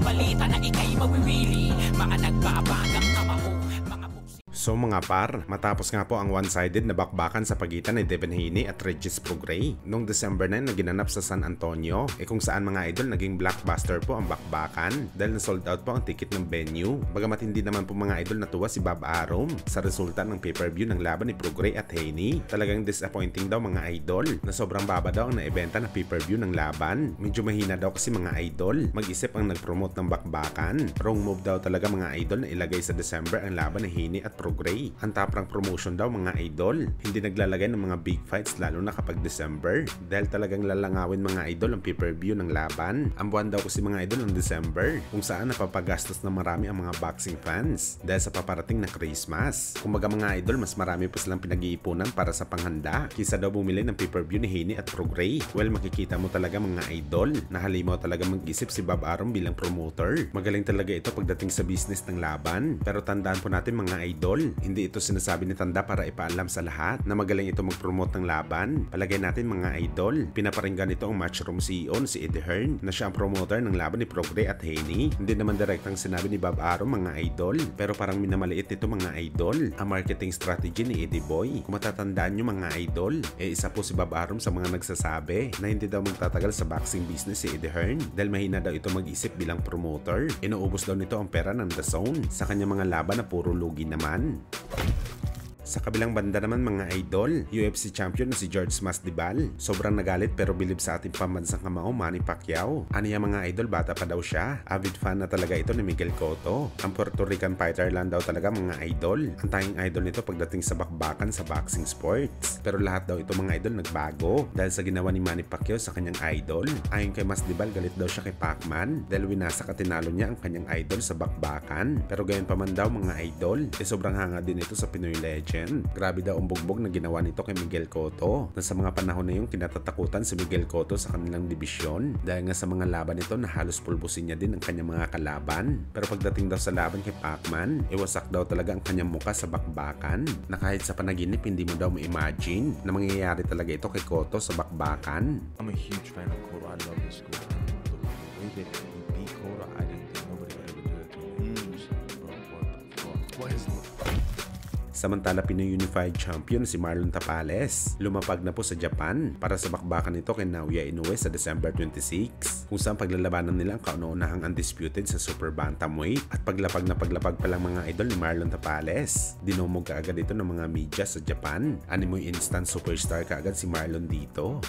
balita na ikay mawiwili. Mga nagbabagang kamao, mga So mga par, matapos nga po ang one-sided na bakbakan sa pagitan ni Devin Haney at Regis Prograis noong December 9 na ginanap sa San Antonio, kung saan mga idol naging blockbuster po ang bakbakan dahil na-sold out po ang ticket ng venue. Bagamat hindi naman po mga idol natuwa si Bob Arum sa resulta ng pay-per-view ng laban ni Prograis at Haney. Talagang disappointing daw mga idol na sobrang baba daw ang naibenta na pay-per-view ng laban. Medyo mahina daw kasi mga idol, mag-isip ang nag-promote ng bakbakan. Wrong move daw talaga mga idol na ilagay sa December ang laban ni Haney at Prograis. Ang taprang promotion daw mga idol, hindi naglalagay ng mga big fights lalo na kapag December dahil talagang lalangawin mga idol ang pay-per-view ng laban. Ang buwan daw kasi mga idol ng December kung saan napapagastos na marami ang mga boxing fans dahil sa paparating na Christmas. Kumbaga mga idol, mas marami pa silang pinag-iipunan para sa panghanda kaysa daw bumili ng pay-per-view ni Haney at Prograis. Well, makikita mo talaga mga idol na halimaw talaga mag-isip si Bob Arum bilang promoter. Magaling talaga ito pagdating sa business ng laban. Pero tandaan po natin mga idol, hindi ito sinasabi ni Tanda para ipaalam sa lahat na magaling ito mag-promote ng laban. Palagay natin mga idol, pinaparinggan nito ang Matchroom CEO si Eddie Hearn na siya ang promoter ng laban ni Prograis at Haney. Hindi naman direktang sinabi ni Bob Arum mga idol, pero parang minamaliit nito mga idol ang marketing strategy ni Eddie Boy. Kung matatandaan nyo mga idol, isa po si Bob Arum sa mga nagsasabi na hindi daw magtatagal sa boxing business si Eddie Hearn dahil mahina daw ito mag-isip bilang promoter. Inuubos daw nito ang pera ng The Zone sa kanyang mga laban na puro lugi naman. Sa kabilang banda naman mga idol, UFC champion na si George Masvidal. Sobrang nagalit pero bilib sa ating pambansang kamao Manny Pacquiao. Aniya mga idol, bata pa daw siya. Avid fan na talaga ito ni Miguel Cotto. Ang Puerto Rican fighter lang daw talaga mga idol. Ang tanging idol nito pagdating sa bakbakan sa boxing sports. Pero lahat daw ito mga idol nagbago dahil sa ginawa ni Manny Pacquiao sa kanyang idol. Ayon kay Masvidal, galit daw siya kay Pacman dahil winasak at tinalo niya ang kanyang idol sa bakbakan. Pero gayon pa man daw mga idol, sobrang hanga din ito sa Pinoy legend. Grabe daw ang bugbog na ginawa nito kay Miguel Cotto na sa mga panahon na yung kinatatakutan si Miguel Cotto sa kanilang dibisyon dahil nga sa mga laban nito na halos pulbusin niya din ang kanyang mga kalaban. Pero pagdating daw sa laban kay Pacman, iwasak daw talaga ang kanyang muka sa bakbakan na kahit sa panaginip hindi mo daw ma-imagine na mangyayari talaga ito kay Cotto sa bakbakan. I'm a huge fan of Cotto. I love this school. The way that he beat Cotto, I didn't think nobody would ever do it to him. Bro, what the fuck? What is Samantala, Pinoy Unified Champion si Marlon Tapales lumapag na po sa Japan para sa bakbakan nito kay Naoya Inoue sa December 26 kung saan paglalabanan nila ang kauna-unahang undisputed sa Super Bantamweight at paglapag pa lang mga idol ni Marlon Tapales. Dinumog kaagad ito ng mga media sa Japan. Animoy instant superstar kaagad si Marlon dito.